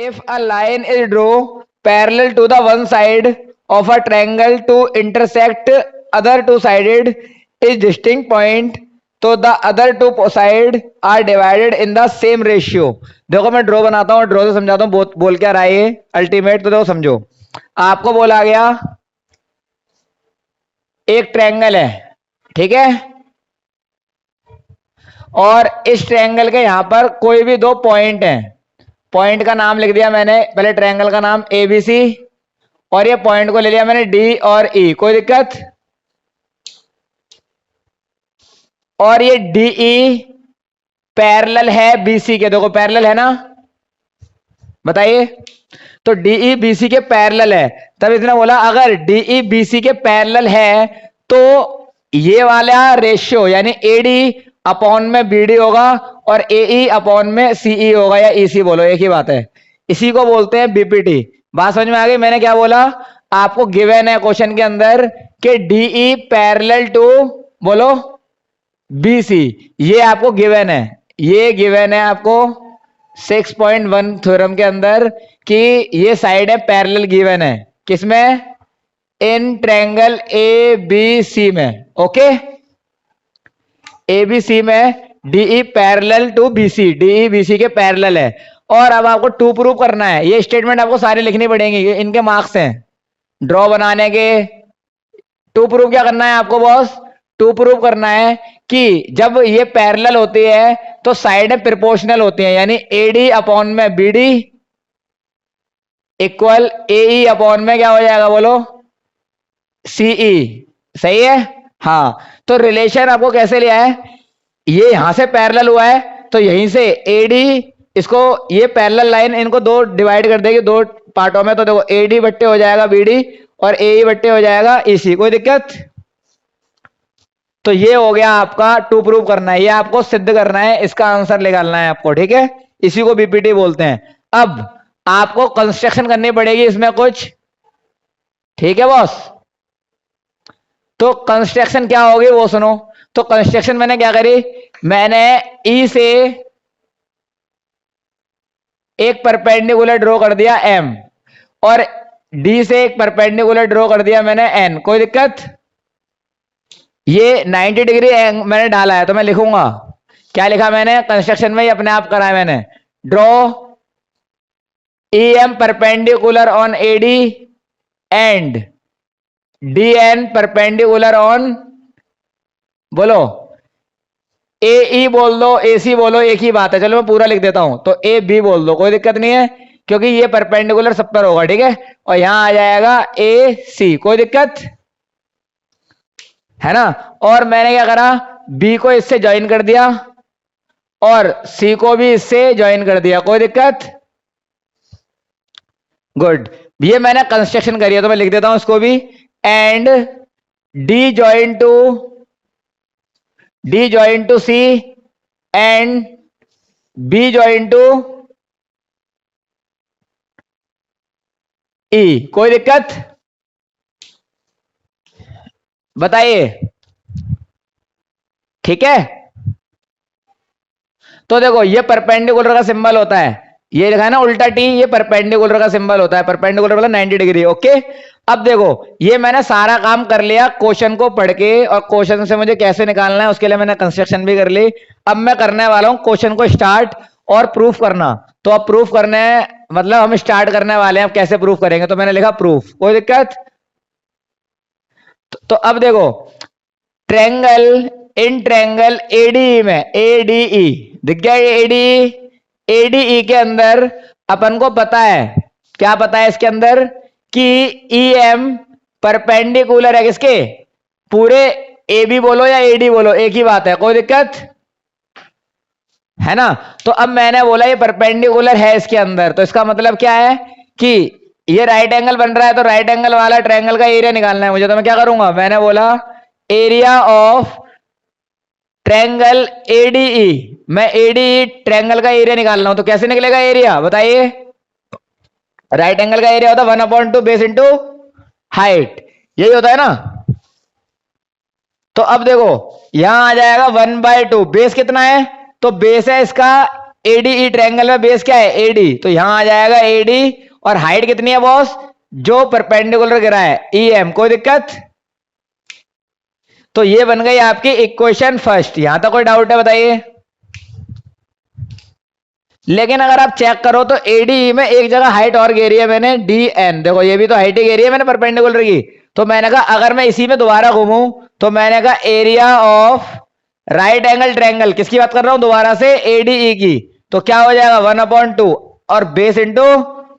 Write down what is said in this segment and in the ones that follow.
If a line is drawn parallel to the one side of a triangle to intersect other two sided is distinct point, तो the other two side are divided in the same ratio. देखो मैं draw बनाता हूँ, draw से समझाता हूँ बोल क्या रहा है ये अल्टीमेट। तो देखो समझो, आपको बोला गया एक ट्रायंगल है, ठीक है, और इस ट्रायंगल के यहां पर कोई भी दो पॉइंट हैं, पॉइंट का नाम लिख दिया मैंने, पहले ट्रायंगल का नाम ABC, और ये पॉइंट को ले लिया मैंने D और E, कोई दिक्कत। और ये DE पैरेलल है BC के, देखो पैरेलल है ना, बताइए। तो DE BC के पैरेलल है, तब इसने बोला अगर DE BC के पैरेलल है तो ये वाला रेशियो यानी AD अपॉन में BD होगा और AE अपॉन में CE होगा, या EC बोलो, एक ही बात है। इसी को बोलते हैं BPT। बात समझ में आ गई? मैंने क्या बोला, आपको गिवन है क्वेश्चन के अंदर कि DE पैरेलल टू बोलो BC, ये आपको गिवन है, ये गिवन है आपको 6.1 थ्योरम के अंदर कि ये साइड है पैरेलल, गिवन है किसमें, इन ट्रायंगल ABC में। ओके, ABC में DE parallel to BC, DE BC के पैरेलल है। और अब आपको टू प्रूव करना है, ये स्टेटमेंट आपको सारी लिखनी पड़ेंगी, इनके मार्क्स हैं ड्रॉ बनाने के। टू प्रूव क्या करना है आपको बॉस, टू प्रूव करना है कि जब ये पैरेलल होती है तो साइड प्रोपोर्शनल होती है, यानी AD अपॉन में BD इक्वल AE अपॉन में क्या हो जाएगा बोलो, CE। सही है? हाँ, तो रिलेशन आपको कैसे लिया है, ये यहां से पैरेलल हुआ है तो यहीं से AD, इसको ये पैरेलल लाइन इनको दो डिवाइड कर देगी दो पार्टों में, तो देखो AD बट्टे हो जाएगा BD और AE बट्टे हो जाएगा EC, कोई दिक्कत। तो ये हो गया आपका टू प्रूव करना है, ये आपको सिद्ध करना है, इसका आंसर निकालना है आपको, ठीक है, इसी को BPT बोलते हैं। अब आपको कंस्ट्रक्शन करनी पड़ेगी इसमें कुछ, ठीक है बॉस। तो कंस्ट्रक्शन क्या होगी वो सुनो। तो कंस्ट्रक्शन मैंने क्या करी, मैंने E से एक परपेंडिकुलर ड्रॉ कर दिया M, और D से एक परपेंडिकुलर ड्रॉ कर दिया मैंने N, कोई दिक्कत। ये 90 डिग्री मैंने डाला है, तो मैं लिखूंगा क्या लिखा मैंने कंस्ट्रक्शन में, ही अपने आप करा है मैंने, draw EM perpendicular on AD and DN perpendicular on बोलो AE बोल दो, AC बोलो, एक ही बात है। चलो मैं पूरा लिख देता हूं, तो AB बोल दो, कोई दिक्कत नहीं है, क्योंकि ये परपेंडिकुलर सब पर होगा, ठीक है। और यहां आ जाएगा AC, कोई दिक्कत है ना। और मैंने क्या करा, B को इससे ज्वाइन कर दिया और C को भी इससे ज्वाइन कर दिया, कोई दिक्कत। गुड, ये मैंने कंस्ट्रक्शन करी है, तो मैं लिख देता हूं इसको भी, and D join to C and B join to E, कोई दिक्कत बताइए, ठीक है। तो देखो ये परपेंडिकुलर का सिंबल होता है, ये लिखा है ना उल्टा T, ये परपेंडिकुलर का सिंबल होता है, परपेंडिकुलर मतलब 90 डिग्री। ओके, अब देखो ये मैंने सारा काम कर लिया क्वेश्चन को पढ़ के, और क्वेश्चन से मुझे कैसे निकालना है उसके लिए मैंने कंस्ट्रक्शन भी कर ली। अब मैं करने वाला हूं क्वेश्चन को स्टार्ट और प्रूफ करना। तो अब प्रूफ करने मतलब हम स्टार्ट करने वाले हैं, अब कैसे प्रूफ करेंगे, तो मैंने लिखा प्रूफ, कोई दिक्कत। तो अब देखो ट्रायंगल, इन ट्रायंगल ADE में, ADE दिख गया, ये ADE के अंदर अपन को पता है, क्या पता है इसके अंदर कि EM परपेंडिकुलर है किसके, पूरे AB बोलो या AD बोलो, एक ही बात है, कोई दिक्कत है ना। तो अब मैंने बोला ये परपेंडिकुलर है इसके अंदर, तो इसका मतलब क्या है कि ये राइट एंगल बन रहा है, तो राइट एंगल वाला ट्रायंगल का एरिया निकालना है मुझे। तो मैं क्या करूंगा, मैंने बोला एरिया ऑफ ट्रायंगल ADE, मैं ADE ट्रायंगल का एरिया निकाल रहा हूं, तो कैसे निकलेगा एरिया बताइए। राइट एंगल का एरिया होता है 1/2 बेस इंटू हाइट, यही होता है ना। तो अब देखो यहां आ जाएगा 1/2, बेस कितना है, तो बेस है इसका एडीई ट्रायंगल में बेस क्या है? एडी, तो यहां आ जाएगा एडी, और हाइट कितनी है बॉस? जो परपेंडिकुलर गिरा है ईएम। कोई दिक्कत? तो ये बन गई आपकी इक्वेशन फर्स्ट। यहां तक कोई डाउट है बताइए? लेकिन अगर आप चेक करो तो एडी में एक जगह हाइट और घेरी है मैंने, डी एन। देखो ये भी तो हाइट ही घेरी है मैंने परपेंडिकुलर की। तो मैंने कहा अगर मैं इसी में दोबारा घूमूं तो मैंने कहा area of right angle triangle, किसकी बात कर रहा हूं दोबारा से? एडीई की। तो क्या हो जाएगा? 1/2 और बेस इंटू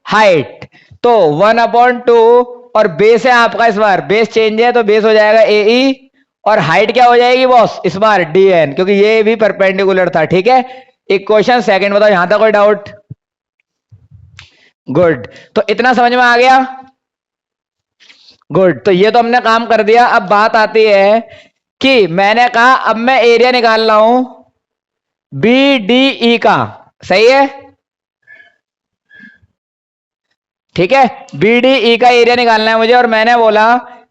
हाइट। तो 1/2 और बेस है आपका, इस बार बेस चेंज है तो बेस हो जाएगा एई, और हाइट क्या हो जाएगी बॉस इस बार? डी एन, क्योंकि ये भी परपेंडिकुलर था। ठीक है, इक्वेशन सेकंड बताओ, यहां तक कोई डाउट? गुड, तो इतना समझ में आ गया? गुड, तो ये तो हमने काम कर दिया। अब बात आती है कि मैंने कहा अब मैं एरिया निकाल रहा हूं बीडीई का, सही है? ठीक है, बीडीई का एरिया निकालना है मुझे, और मैंने बोला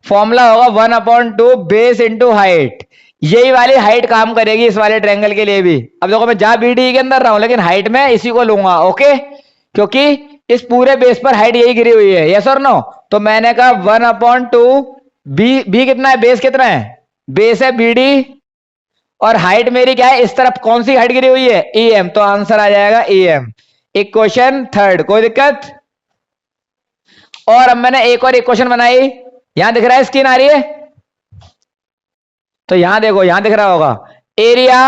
फॉर्मूला होगा 1/2 बेस इंटू हाइट। यही वाली हाइट काम करेगी इस वाले ट्रायंगल के लिए भी। अब देखो मैं जा बीडीई के अंदर रहा हूं, लेकिन हाइट में इसी को लूंगा, ओके? क्योंकि इस पूरे बेस पर हाइट यही गिरी हुई है, यस और नो? तो मैंने कहा 1/2 बी कितना है? बेस कितना है? बेस है बीडी, और हाइट मेरी क्या है? इस तरफ कौन सी हाइट गिरी हुई है? ईएम, तो आंसर आ जाएगा ईएम। Equation third. कोई दिक्कत? और अब मैंने एक और इक्वेशन बनाई, यहां दिख रहा है स्क्रीन आ रही है? तो यहां देखो, यहां दिख रहा होगा एरिया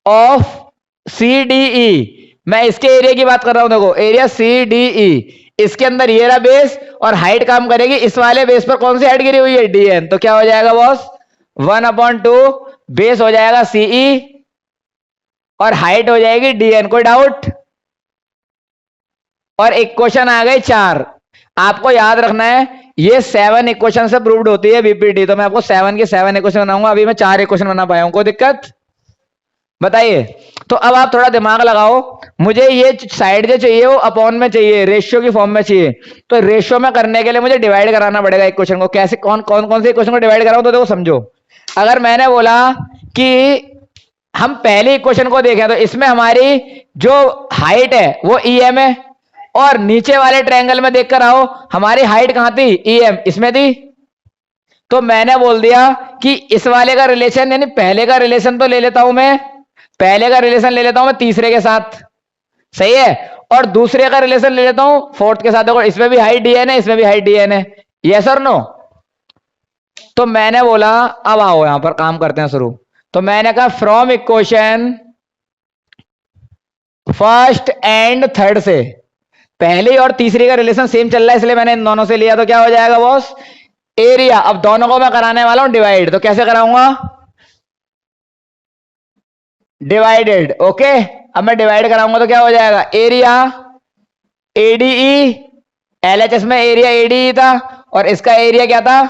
ऑफ सीडीई। मैं इसके एरिया की बात कर रहा हूं, देखो एरिया सीडीई, इसके अंदर ये रहा बेस, और हाइट काम करेगी इस वाले बेस पर, कौन सी हाइट गिरी हुई है? डीएन। तो क्या हो जाएगा बॉस? 1/2 बेस हो जाएगा सीई, और हाइट हो जाएगी डीएन। कोई डाउट? और इक्वेशन आ गई 4। आपको याद रखना है ये 7 इक्वेशन से प्रूव्ड होती है बीपीटी, तो मैं आपको 7 की 7 इक्वेशन बनाऊंगा। अभी मैं 4 इक्वेशन बना पाया हूं। कोई दिक्कत? बताइए। तो अब आप थोड़ा दिमाग लगाओ, मुझे ये साइड जो चाहिए वो अपॉन में चाहिए, रेशियो की फॉर्म में चाहिए। तो रेशियो में करने के लिए मुझे डिवाइड कराना पड़ेगा इक्वेशन को। कैसे, कौन कौन कौन से इक्वेशन को डिवाइड कराऊं? तो देखो समझो, अगर मैंने बोला कि हम पहले इक्वेशन को देखें तो इसमें हमारी जो हाइट है वो ईएम है, और नीचे वाले ट्रायंगल में देखकर आओ हमारी हाइट कहां थी? ईएम, इसमें थी। तो मैंने बोल दिया कि इस वाले का रिलेशन, यानी पहले का रिलेशन तो ले लेता हूं मैं, पहले का रिलेशन ले लेता हूं मैं तीसरे के साथ, सही है? और दूसरे का रिलेशन ले लेता हूं फोर्थ के साथ। देखो इसमें भी हाइट डीएन है, इसमें भी हाइट डीएन है, यस और नो? तो मैंने बोला अब आओ यहां पर काम करते हैं शुरू। तो मैंने कहा from equation first and third से, पहली और तीसरी का रिलेशन सेम चल रहा है इसलिए मैंने इन दोनों से लिया। तो क्या हो जाएगा बॉस? एरिया। अब दोनों को मैं कराने वाला हूं डिवाइड, तो कैसे कराऊंगा? Divided, okay? अब मैं डिवाइड कराऊंगा तो क्या हो जाएगा? एरिया एडीई, एलएचएस में एरिया एडीई था, और इसका एरिया क्या था?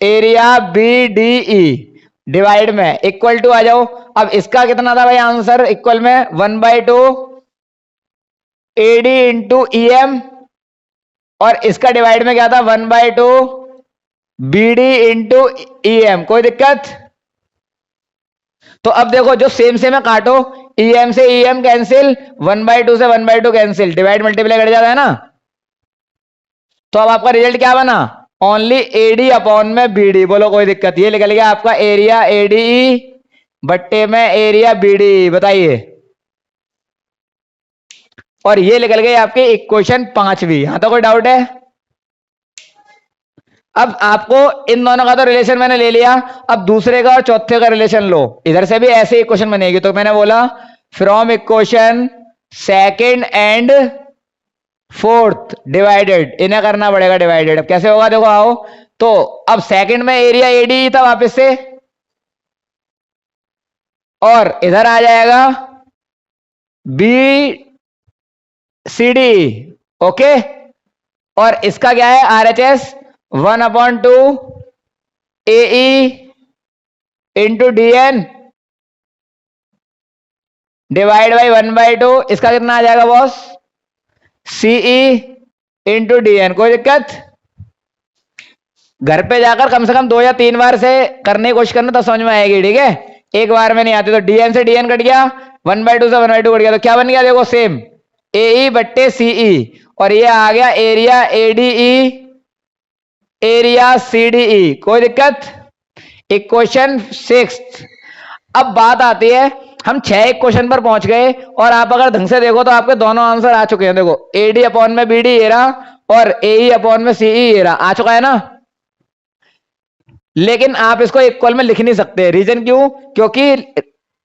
एरिया बीडीई, डिवाइड में इक्वल टू आ जाओ। अब इसका कितना था भाई आंसर? इक्वल में 1/2 एडी इंटू ईएम, और इसका डिवाइड में क्या था? 1/2 बीडी इंटू ईएम। कोई दिक्कत? तो अब देखो जो सेम सेम है काटो, ईएम से ईएम कैंसिल, 1/2 से 1/2 कैंसिल, डिवाइड मल्टीप्लाई कर जाता है ना। तो अब आपका रिजल्ट क्या बना? ओनली एडी अपॉन में बीडी। बोलो कोई दिक्कत? ये निकल गया आपका एरिया एडीई बट्टे में एरिया बीडी। बताइए। और ये निकल गई आपकी इक्वेशन 5वीं। यहां तो कोई डाउट है? अब आपको इन दोनों का तो रिलेशन मैंने ले लिया, अब दूसरे का और चौथे का रिलेशन लो। इधर से भी ऐसे इक्वेशन बनेगी। तो मैंने बोला from equation second and fourth divided, इन्हें करना पड़ेगा डिवाइडेड। अब कैसे होगा देखो आओ। तो अब सेकंड में एरिया एडी था वापस से, और इधर आ जाएगा बी सी डी, ओके? और इसका क्या है? RHS 1/2 AE into DN divide by 1/2, इसका कितना आ जाएगा बॉस? CE into DN. कोई दिक्कत? घर पे जाकर कम से कम 2 या 3 बार से करने की कोशिश करना, तो समझ में आएगी, ठीक है? एक बार में नहीं आती। तो डीएन से डीएन कट गया, 1/2 से 1/2 कट गया तो क्या बन गया देखो सेम, AE बट्टे CE, और ये आ गया एरिया ADE एरिया CDE। कोई दिक्कत? इक्वेशन 6। अब बात आती है, हम 6 इक्वेशन पर पहुंच गए और आप अगर ढंग से देखो तो आपके दोनों आंसर आ चुके हैं। देखो AD अपॉन में BD ये रहा और AE अपॉन में CE ये रहा, आ चुका है ना। लेकिन आप इसको इक्वल में लिख नहीं सकते, रीजन क्यों? क्योंकि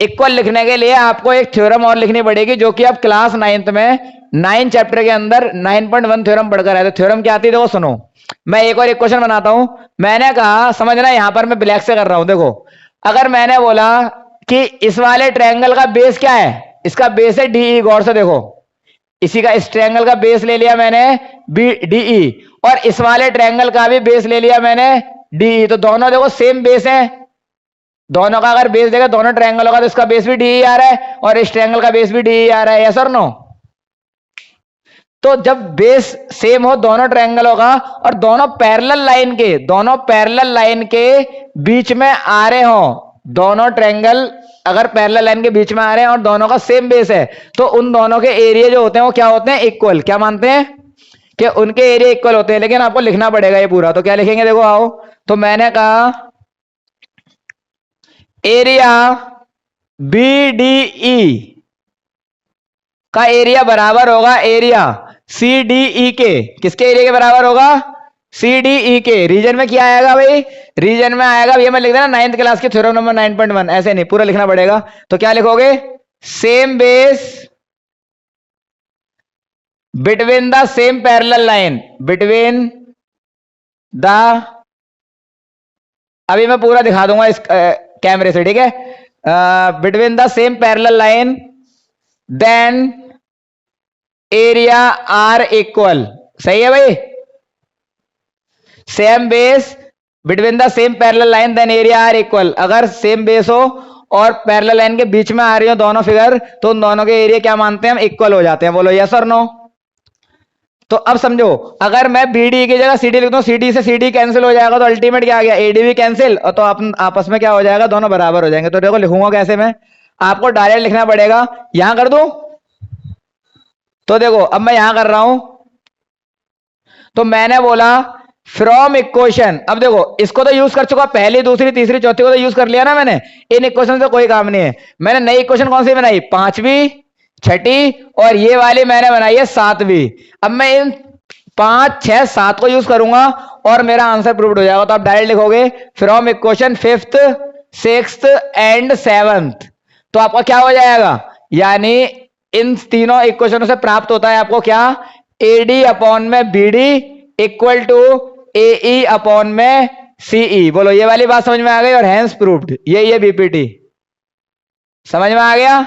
इक्वल लिखने के लिए आपको एक थ्योरम और लिखनी पड़ेगी, जो कि आप क्लास 9th में 9 चैप्टर के अंदर 9.1 थ्योरम पढ़कर आए। तो थ्योरम क्या आती है देखो सुनो, मैं एक और एक क्वेश्चन बनाता हूं। मैंने कहा समझना, यहां पर मैं ब्लैक से कर रहा हूं। देखो अगर मैंने बोला कि इस वाले ट्रायंगल का बेस क्या है, इसका बेस है DE, गौर से देखो, इसी का इस ट्रायंगल का बेस ले लिया मैंने DE, और इस वाले ट्रायंगल का भी बेस ले लिया मैंने DE। तो दोनों देखो सेम बेस है, दोनों का अगर बेस देखा दोनों ट्रायंगलों का, तो इसका बेस भी DE आ रहा है और इस ट्रायंगल का बेस भी DE आ रहा है, यस और नो। तो जब बेस सेम हो दोनों ट्रायंगलों का और दोनों पैरेलल लाइन के बीच में आ रहे हो, दोनों ट्रायंगल अगर पैरेलल लाइन के बीच में आ रहे हैं और दोनों का सेम बेस है, तो उन दोनों के एरिया जो होते हैं वो क्या होते हैं? इक्वल। क्या मानते हैं? कि उनके एरिया इक्वल होते हैं। लेकिन आपको लिखना पड़ेगा ये पूरा, तो क्या लिखेंगे देखो आओ। तो मैंने कहा एरिया BDE का एरिया बराबर होगा एरिया CDE के। किसके एरिया के बराबर होगा? CDE के। रीजन में क्या आएगा भाई? रीजन में आएगा, ये मैं लिख देना 9th क्लास के थ्योरम नंबर 9.1, ऐसे नहीं पूरा लिखना पड़ेगा। तो क्या लिखोगे? Same base between the same parallel line, between the, अभी मैं पूरा दिखा दूंगा इस कैमरे से, ठीक है। Between the same parallel line then area are equal. सही है भाई? Same base between the same parallel line then area are equal. अगर सेम बेस हो और पैरेलल लाइन के बीच में आ रही हो दोनों फिगर, तो उन दोनों के एरिया क्या मानते हैं हम? इक्वल हो जाते हैं। बोलो यस और नो। तो अब समझो, अगर मैं BD की जगह CD लिखता हूं, CD से CD कैंसिल हो जाएगा, तो अल्टीमेट क्या आ गया? AD भी कैंसिल, और तो आपस में क्या हो जाएगा? दोनों बराबर हो जाएंगे। तो देखो लिखूंगा कैसे मैं, आपको डायरेक्ट लिखना पड़ेगा। यहां कर दूं, तो देखो अब मैं यहां कर रहा हूं। तो मैंने बोला फ्रॉम इक्वेशन, अब देखो इसको तो यूज कर चुका, पहली दूसरी तीसरी चौथी को तो यूज कर लिया ना मैंने, इन इक्वेशन से कोई काम नहीं है। मैंने नई इक्वेशन कौन सी बनाई? 5वीं, 6ठी, और ये वाली मैंने बनाई है 7वीं। अब मैं इन 5, 6, 7 को यूज करूंगा और मेरा आंसर प्रूव्ड हो जाएगा। तो आप डायरेक्ट लिखोगे from equation 5th, 6th and 7th। तो आपका क्या हो जाएगा? यानी इन तीनों इक्वेशनों से प्राप्त होता है आपको क्या? AD अपॉन में BD equal to AE upon में CE। बोलो ये वाली बात समझ में आ गई? और हैंस प्रूव्ड, ये BPT समझ में आ गया?